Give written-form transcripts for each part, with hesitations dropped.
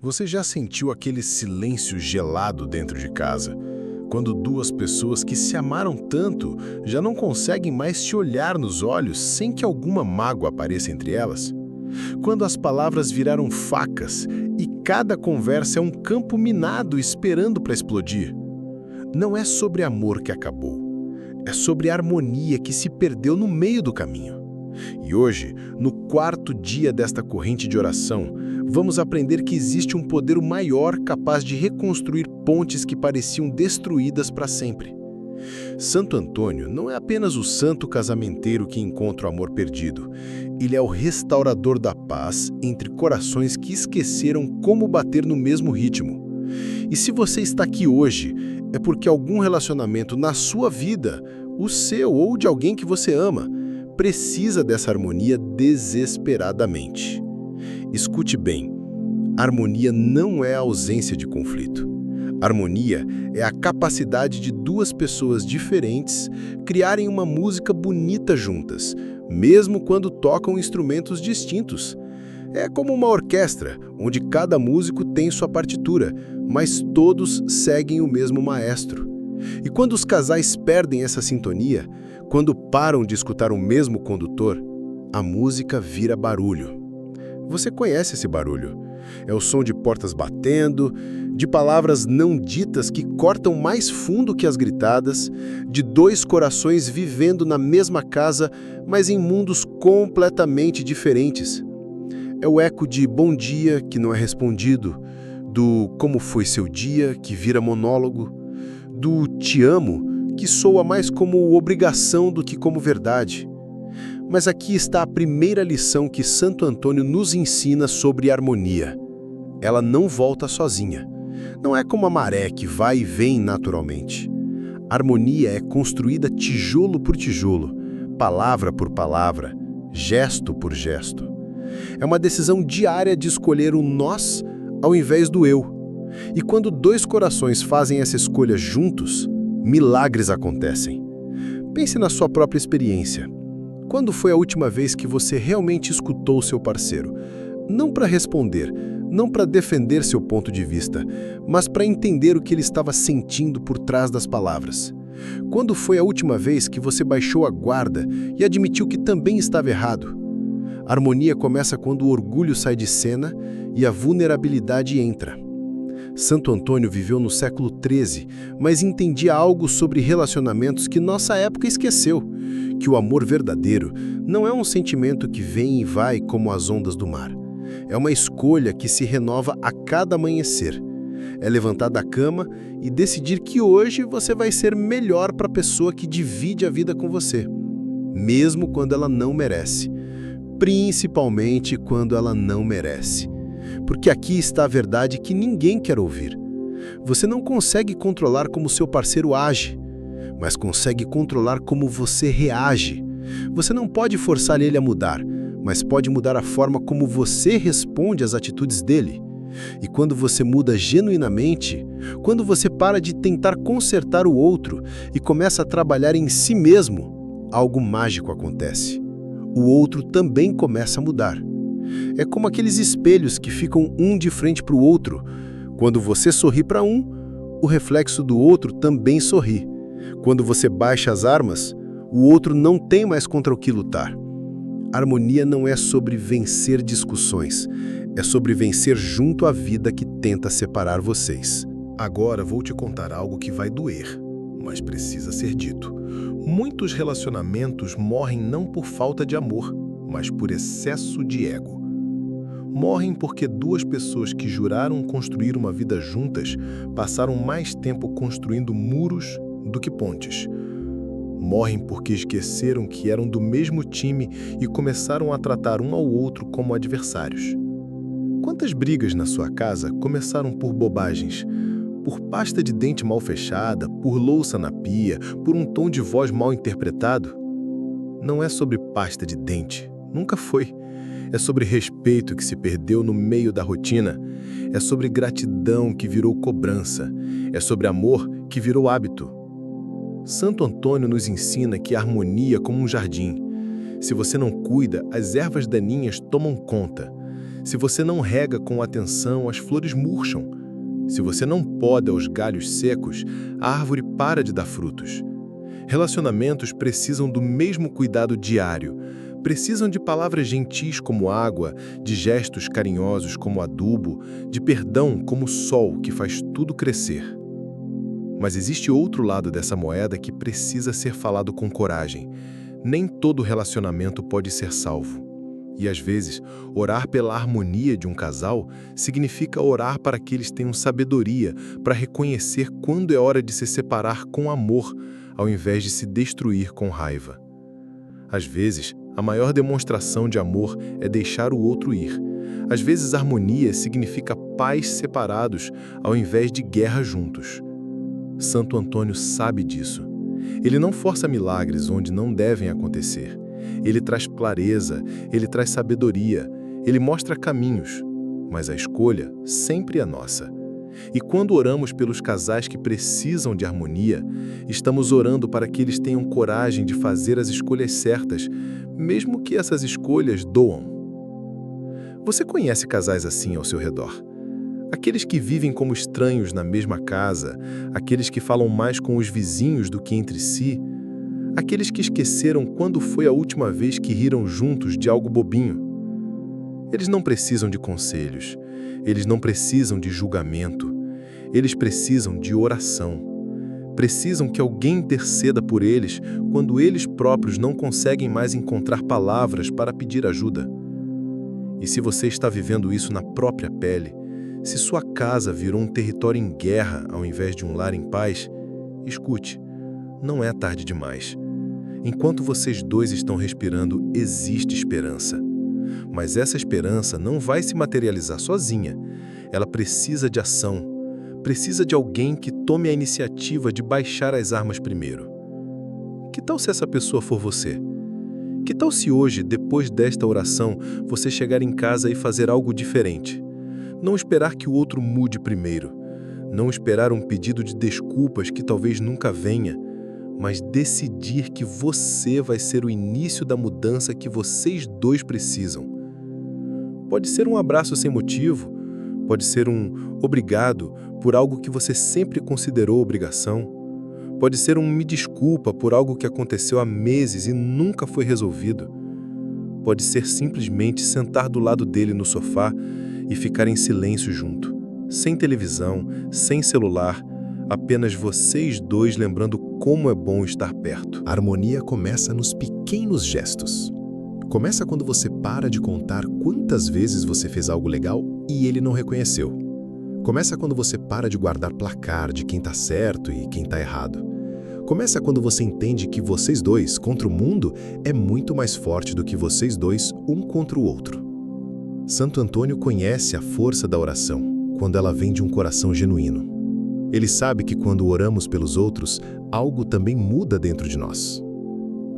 Você já sentiu aquele silêncio gelado dentro de casa? Quando duas pessoas que se amaram tanto já não conseguem mais se olhar nos olhos sem que alguma mágoa apareça entre elas? Quando as palavras viraram facas e cada conversa é um campo minado esperando para explodir? Não é sobre amor que acabou, é sobre a harmonia que se perdeu no meio do caminho. E hoje, no quarto dia desta corrente de oração, vamos aprender que existe um poder maior capaz de reconstruir pontes que pareciam destruídas para sempre. Santo Antônio não é apenas o santo casamenteiro que encontra o amor perdido. Ele é o restaurador da paz entre corações que esqueceram como bater no mesmo ritmo. E se você está aqui hoje, é porque algum relacionamento na sua vida, o seu ou de alguém que você ama, precisa dessa harmonia desesperadamente. Escute bem, harmonia não é a ausência de conflito. Harmonia é a capacidade de duas pessoas diferentes criarem uma música bonita juntas, mesmo quando tocam instrumentos distintos. É como uma orquestra, onde cada músico tem sua partitura, mas todos seguem o mesmo maestro. E quando os casais perdem essa sintonia, quando param de escutar o mesmo condutor, a música vira barulho. Você conhece esse barulho? É o som de portas batendo, de palavras não ditas que cortam mais fundo que as gritadas, de dois corações vivendo na mesma casa, mas em mundos completamente diferentes. É o eco de bom dia que não é respondido, do como foi seu dia que vira monólogo, do te amo que soa mais como obrigação do que como verdade. Mas aqui está a primeira lição que Santo Antônio nos ensina sobre harmonia. Ela não volta sozinha. Não é como a maré que vai e vem naturalmente. A harmonia é construída tijolo por tijolo, palavra por palavra, gesto por gesto. É uma decisão diária de escolher o nós ao invés do eu. E quando dois corações fazem essa escolha juntos, milagres acontecem. Pense na sua própria experiência. Quando foi a última vez que você realmente escutou seu parceiro? Não para responder, não para defender seu ponto de vista, mas para entender o que ele estava sentindo por trás das palavras. Quando foi a última vez que você baixou a guarda e admitiu que também estava errado? A harmonia começa quando o orgulho sai de cena e a vulnerabilidade entra. Santo Antônio viveu no século XIII, mas entendia algo sobre relacionamentos que nossa época esqueceu, que o amor verdadeiro não é um sentimento que vem e vai como as ondas do mar. É uma escolha que se renova a cada amanhecer. É levantar da cama e decidir que hoje você vai ser melhor para a pessoa que divide a vida com você, mesmo quando ela não merece. Principalmente quando ela não merece. Porque aqui está a verdade que ninguém quer ouvir. Você não consegue controlar como seu parceiro age, mas consegue controlar como você reage. Você não pode forçar ele a mudar, mas pode mudar a forma como você responde às atitudes dele. E quando você muda genuinamente, quando você para de tentar consertar o outro e começa a trabalhar em si mesmo, algo mágico acontece. O outro também começa a mudar. É como aqueles espelhos que ficam um de frente para o outro. Quando você sorri para um, o reflexo do outro também sorri. Quando você baixa as armas, o outro não tem mais contra o que lutar. A harmonia não é sobre vencer discussões, é sobre vencer junto à vida que tenta separar vocês. Agora vou te contar algo que vai doer, mas precisa ser dito. Muitos relacionamentos morrem não por falta de amor, mas por excesso de ego. Morrem porque duas pessoas que juraram construir uma vida juntas passaram mais tempo construindo muros do que pontes. Morrem porque esqueceram que eram do mesmo time e começaram a tratar um ao outro como adversários. Quantas brigas na sua casa começaram por bobagens? Por pasta de dente mal fechada, por louça na pia, por um tom de voz mal interpretado? Não é sobre pasta de dente, nunca foi. É sobre respeito que se perdeu no meio da rotina. É sobre gratidão que virou cobrança. É sobre amor que virou hábito. Santo Antônio nos ensina que a harmonia é como um jardim. Se você não cuida, as ervas daninhas tomam conta. Se você não rega com atenção, as flores murcham. Se você não poda os galhos secos, a árvore para de dar frutos. Relacionamentos precisam do mesmo cuidado diário. Precisam de palavras gentis como água, de gestos carinhosos como adubo, de perdão como sol que faz tudo crescer. Mas existe outro lado dessa moeda que precisa ser falado com coragem. Nem todo relacionamento pode ser salvo. E às vezes, orar pela harmonia de um casal significa orar para que eles tenham sabedoria para reconhecer quando é hora de se separar com amor, ao invés de se destruir com raiva. Às vezes, a maior demonstração de amor é deixar o outro ir. Às vezes, harmonia significa paz separados, ao invés de guerra juntos. Santo Antônio sabe disso. Ele não força milagres onde não devem acontecer. Ele traz clareza, ele traz sabedoria, ele mostra caminhos, mas a escolha sempre é nossa. E quando oramos pelos casais que precisam de harmonia, estamos orando para que eles tenham coragem de fazer as escolhas certas, mesmo que essas escolhas doam. Você conhece casais assim ao seu redor? Aqueles que vivem como estranhos na mesma casa, aqueles que falam mais com os vizinhos do que entre si, aqueles que esqueceram quando foi a última vez que riram juntos de algo bobinho. Eles não precisam de conselhos, eles não precisam de julgamento, eles precisam de oração. Precisam que alguém interceda por eles quando eles próprios não conseguem mais encontrar palavras para pedir ajuda. E se você está vivendo isso na própria pele, se sua casa virou um território em guerra ao invés de um lar em paz, escute, não é tarde demais. Enquanto vocês dois estão respirando, existe esperança. Mas essa esperança não vai se materializar sozinha. Ela precisa de ação. Precisa de alguém que tome a iniciativa de baixar as armas primeiro. Que tal se essa pessoa for você? Que tal se hoje, depois desta oração, você chegar em casa e fazer algo diferente? Não esperar que o outro mude primeiro. Não esperar um pedido de desculpas que talvez nunca venha, mas decidir que você vai ser o início da mudança que vocês dois precisam. Pode ser um abraço sem motivo, pode ser um obrigado por algo que você sempre considerou obrigação, pode ser um me desculpa por algo que aconteceu há meses e nunca foi resolvido. Pode ser simplesmente sentar do lado dele no sofá e ficar em silêncio junto, sem televisão, sem celular, apenas vocês dois lembrando como é bom estar perto. A harmonia começa nos pequenos gestos. Começa quando você para de contar quantas vezes você fez algo legal e ele não reconheceu. Começa quando você para de guardar placar de quem está certo e quem está errado. Começa quando você entende que vocês dois contra o mundo é muito mais forte do que vocês dois um contra o outro. Santo Antônio conhece a força da oração, quando ela vem de um coração genuíno. Ele sabe que quando oramos pelos outros, algo também muda dentro de nós.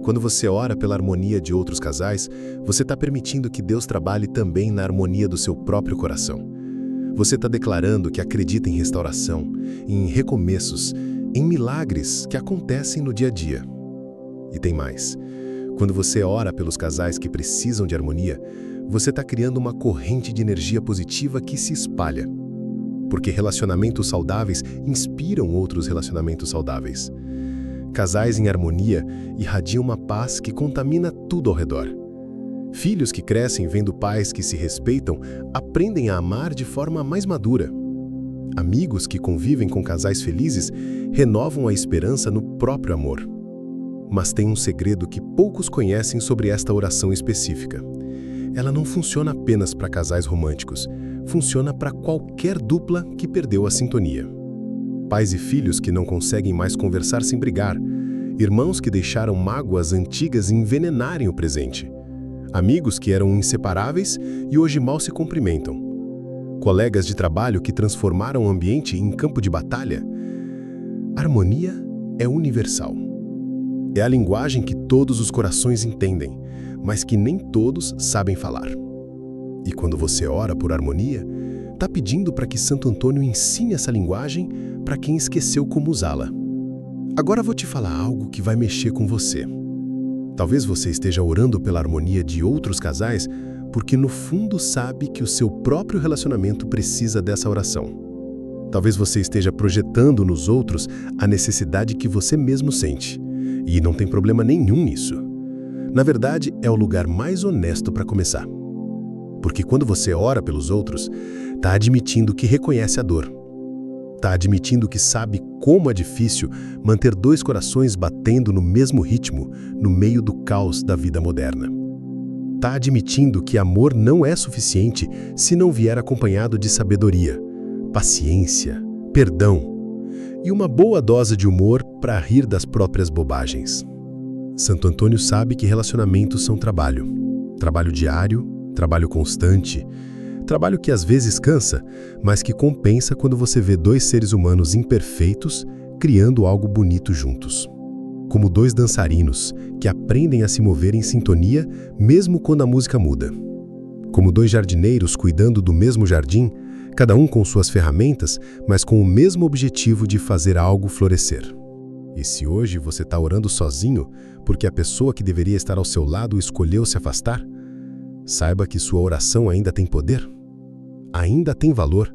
Quando você ora pela harmonia de outros casais, você está permitindo que Deus trabalhe também na harmonia do seu próprio coração. Você está declarando que acredita em restauração, em recomeços, em milagres que acontecem no dia a dia. E tem mais. Quando você ora pelos casais que precisam de harmonia, você está criando uma corrente de energia positiva que se espalha. Porque relacionamentos saudáveis inspiram outros relacionamentos saudáveis. Casais em harmonia irradiam uma paz que contamina tudo ao redor. Filhos que crescem vendo pais que se respeitam aprendem a amar de forma mais madura. Amigos que convivem com casais felizes renovam a esperança no próprio amor. Mas tem um segredo que poucos conhecem sobre esta oração específica. Ela não funciona apenas para casais românticos, funciona para qualquer dupla que perdeu a sintonia. Pais e filhos que não conseguem mais conversar sem brigar, irmãos que deixaram mágoas antigas envenenarem o presente, amigos que eram inseparáveis e hoje mal se cumprimentam, colegas de trabalho que transformaram o ambiente em campo de batalha. Harmonia é universal. É a linguagem que todos os corações entendem, mas que nem todos sabem falar. E quando você ora por harmonia, está pedindo para que Santo Antônio ensine essa linguagem para quem esqueceu como usá-la. Agora vou te falar algo que vai mexer com você. Talvez você esteja orando pela harmonia de outros casais porque no fundo sabe que o seu próprio relacionamento precisa dessa oração. Talvez você esteja projetando nos outros a necessidade que você mesmo sente, e não tem problema nenhum nisso. Na verdade, é o lugar mais honesto para começar. Porque quando você ora pelos outros, está admitindo que reconhece a dor. Está admitindo que sabe como é difícil manter dois corações batendo no mesmo ritmo no meio do caos da vida moderna. Está admitindo que amor não é suficiente se não vier acompanhado de sabedoria, paciência, perdão e uma boa dose de humor para rir das próprias bobagens. Santo Antônio sabe que relacionamentos são trabalho. Trabalho diário, trabalho constante, trabalho que às vezes cansa, mas que compensa quando você vê dois seres humanos imperfeitos criando algo bonito juntos. Como dois dançarinos que aprendem a se mover em sintonia mesmo quando a música muda. Como dois jardineiros cuidando do mesmo jardim, cada um com suas ferramentas, mas com o mesmo objetivo de fazer algo florescer. E se hoje você está orando sozinho porque a pessoa que deveria estar ao seu lado escolheu se afastar, saiba que sua oração ainda tem poder, ainda tem valor,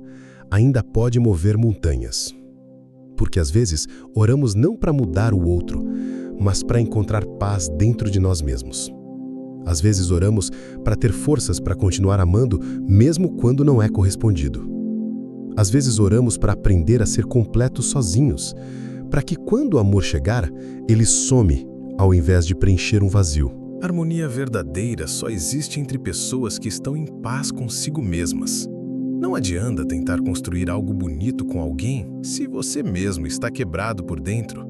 ainda pode mover montanhas. Porque às vezes oramos não para mudar o outro, mas para encontrar paz dentro de nós mesmos. Às vezes oramos para ter forças para continuar amando mesmo quando não é correspondido. Às vezes oramos para aprender a ser completos sozinhos, para que quando o amor chegar, ele some ao invés de preencher um vazio. A harmonia verdadeira só existe entre pessoas que estão em paz consigo mesmas. Não adianta tentar construir algo bonito com alguém se você mesmo está quebrado por dentro.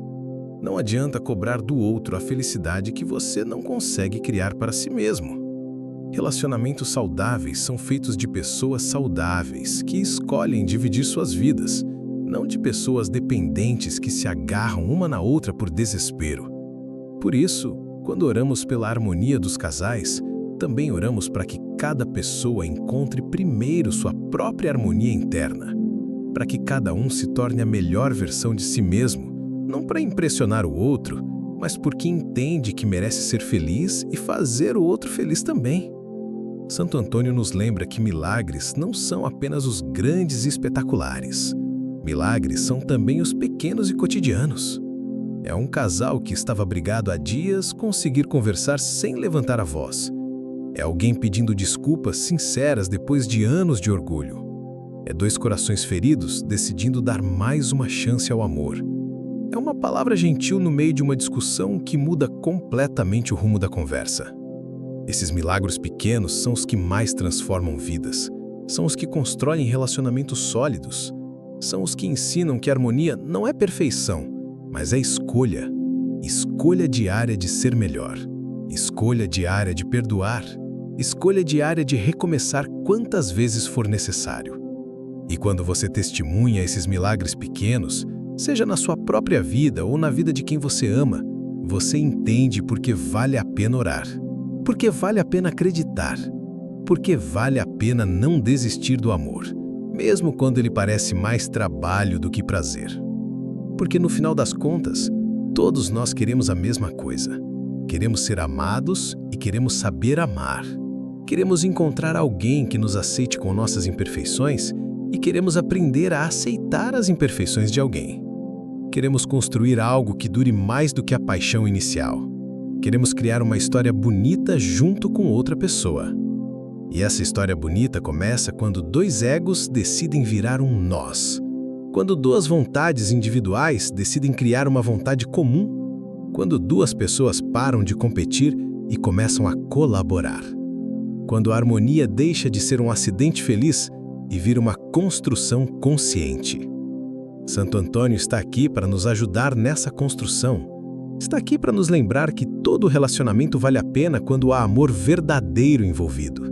Não adianta cobrar do outro a felicidade que você não consegue criar para si mesmo. Relacionamentos saudáveis são feitos de pessoas saudáveis que escolhem dividir suas vidas, não de pessoas dependentes que se agarram uma na outra por desespero. Por isso, quando oramos pela harmonia dos casais, também oramos para que cada pessoa encontre primeiro sua própria harmonia interna, para que cada um se torne a melhor versão de si mesmo, não para impressionar o outro, mas porque entende que merece ser feliz e fazer o outro feliz também. Santo Antônio nos lembra que milagres não são apenas os grandes e espetaculares. Milagres são também os pequenos e cotidianos. É um casal que estava brigado há dias conseguir conversar sem levantar a voz. É alguém pedindo desculpas sinceras depois de anos de orgulho. É dois corações feridos decidindo dar mais uma chance ao amor. É uma palavra gentil no meio de uma discussão que muda completamente o rumo da conversa. Esses milagres pequenos são os que mais transformam vidas. São os que constroem relacionamentos sólidos. São os que ensinam que a harmonia não é perfeição, mas é escolha. Escolha diária de ser melhor. Escolha diária de perdoar. Escolha diária de recomeçar quantas vezes for necessário. E quando você testemunha esses milagres pequenos, seja na sua própria vida ou na vida de quem você ama, você entende porque vale a pena orar, porque vale a pena acreditar, porque vale a pena não desistir do amor, mesmo quando ele parece mais trabalho do que prazer. Porque no final das contas, todos nós queremos a mesma coisa. Queremos ser amados e queremos saber amar. Queremos encontrar alguém que nos aceite com nossas imperfeições e queremos aprender a aceitar as imperfeições de alguém. Queremos construir algo que dure mais do que a paixão inicial. Queremos criar uma história bonita junto com outra pessoa. E essa história bonita começa quando dois egos decidem virar um nós. Quando duas vontades individuais decidem criar uma vontade comum. Quando duas pessoas param de competir e começam a colaborar. Quando a harmonia deixa de ser um acidente feliz e vira uma construção consciente. Santo Antônio está aqui para nos ajudar nessa construção. Está aqui para nos lembrar que todo relacionamento vale a pena quando há amor verdadeiro envolvido.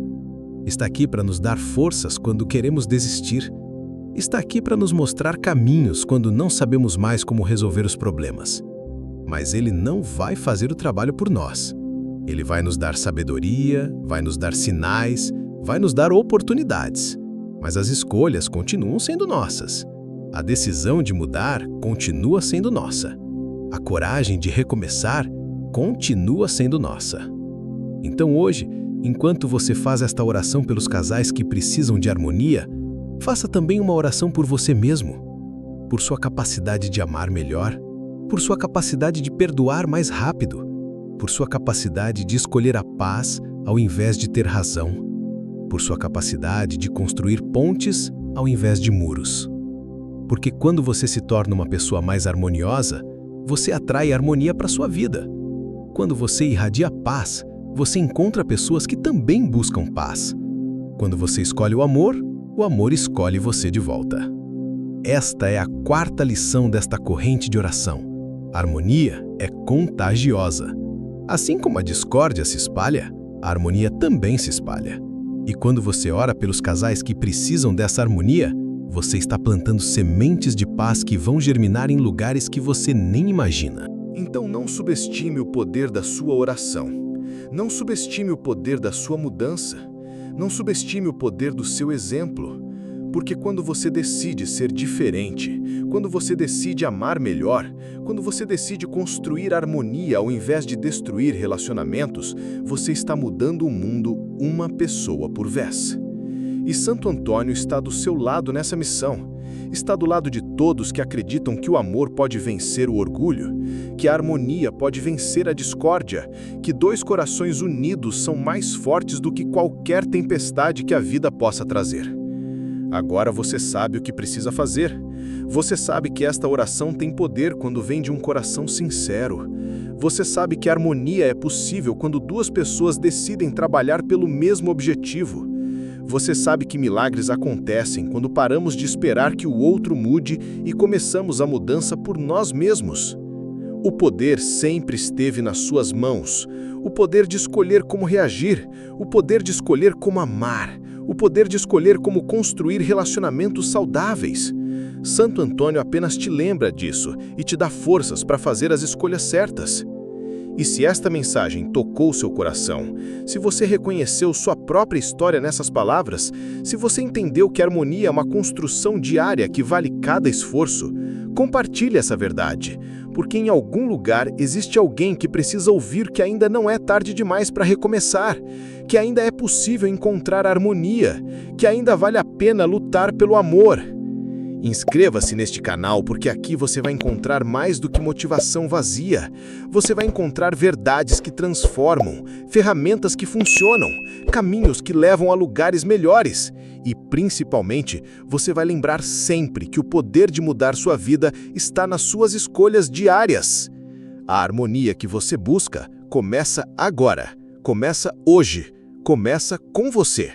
Está aqui para nos dar forças quando queremos desistir. Está aqui para nos mostrar caminhos quando não sabemos mais como resolver os problemas. Mas ele não vai fazer o trabalho por nós. Ele vai nos dar sabedoria, vai nos dar sinais, vai nos dar oportunidades. Mas as escolhas continuam sendo nossas. A decisão de mudar continua sendo nossa. A coragem de recomeçar continua sendo nossa. Então hoje, Enquanto você faz esta oração pelos casais que precisam de harmonia, faça também uma oração por você mesmo, por sua capacidade de amar melhor, por sua capacidade de perdoar mais rápido, por sua capacidade de escolher a paz ao invés de ter razão, por sua capacidade de construir pontes ao invés de muros. Porque quando você se torna uma pessoa mais harmoniosa, você atrai harmonia para sua vida. Quando você irradia paz, você encontra pessoas que também buscam paz. Quando você escolhe o amor escolhe você de volta. Esta é a quarta lição desta corrente de oração. A harmonia é contagiosa. Assim como a discórdia se espalha, a harmonia também se espalha. E quando você ora pelos casais que precisam dessa harmonia, você está plantando sementes de paz que vão germinar em lugares que você nem imagina. Então não subestime o poder da sua oração. Não subestime o poder da sua mudança. Não subestime o poder do seu exemplo. Porque quando você decide ser diferente, quando você decide amar melhor, quando você decide construir harmonia ao invés de destruir relacionamentos, você está mudando o mundo uma pessoa por vez. E Santo Antônio está do seu lado nessa missão. Está do lado de todos que acreditam que o amor pode vencer o orgulho, que a harmonia pode vencer a discórdia, que dois corações unidos são mais fortes do que qualquer tempestade que a vida possa trazer. Agora você sabe o que precisa fazer. Você sabe que esta oração tem poder quando vem de um coração sincero. Você sabe que a harmonia é possível quando duas pessoas decidem trabalhar pelo mesmo objetivo. Você sabe que milagres acontecem quando paramos de esperar que o outro mude e começamos a mudança por nós mesmos. O poder sempre esteve nas suas mãos. O poder de escolher como reagir, o poder de escolher como amar, o poder de escolher como construir relacionamentos saudáveis. Santo Antônio apenas te lembra disso e te dá forças para fazer as escolhas certas. E se esta mensagem tocou seu coração, se você reconheceu sua própria história nessas palavras, se você entendeu que a harmonia é uma construção diária que vale cada esforço, compartilhe essa verdade, porque em algum lugar existe alguém que precisa ouvir que ainda não é tarde demais para recomeçar, que ainda é possível encontrar harmonia, que ainda vale a pena lutar pelo amor. Inscreva-se neste canal porque aqui você vai encontrar mais do que motivação vazia. Você vai encontrar verdades que transformam, ferramentas que funcionam, caminhos que levam a lugares melhores. E, principalmente, você vai lembrar sempre que o poder de mudar sua vida está nas suas escolhas diárias. A harmonia que você busca começa agora, começa hoje, começa com você.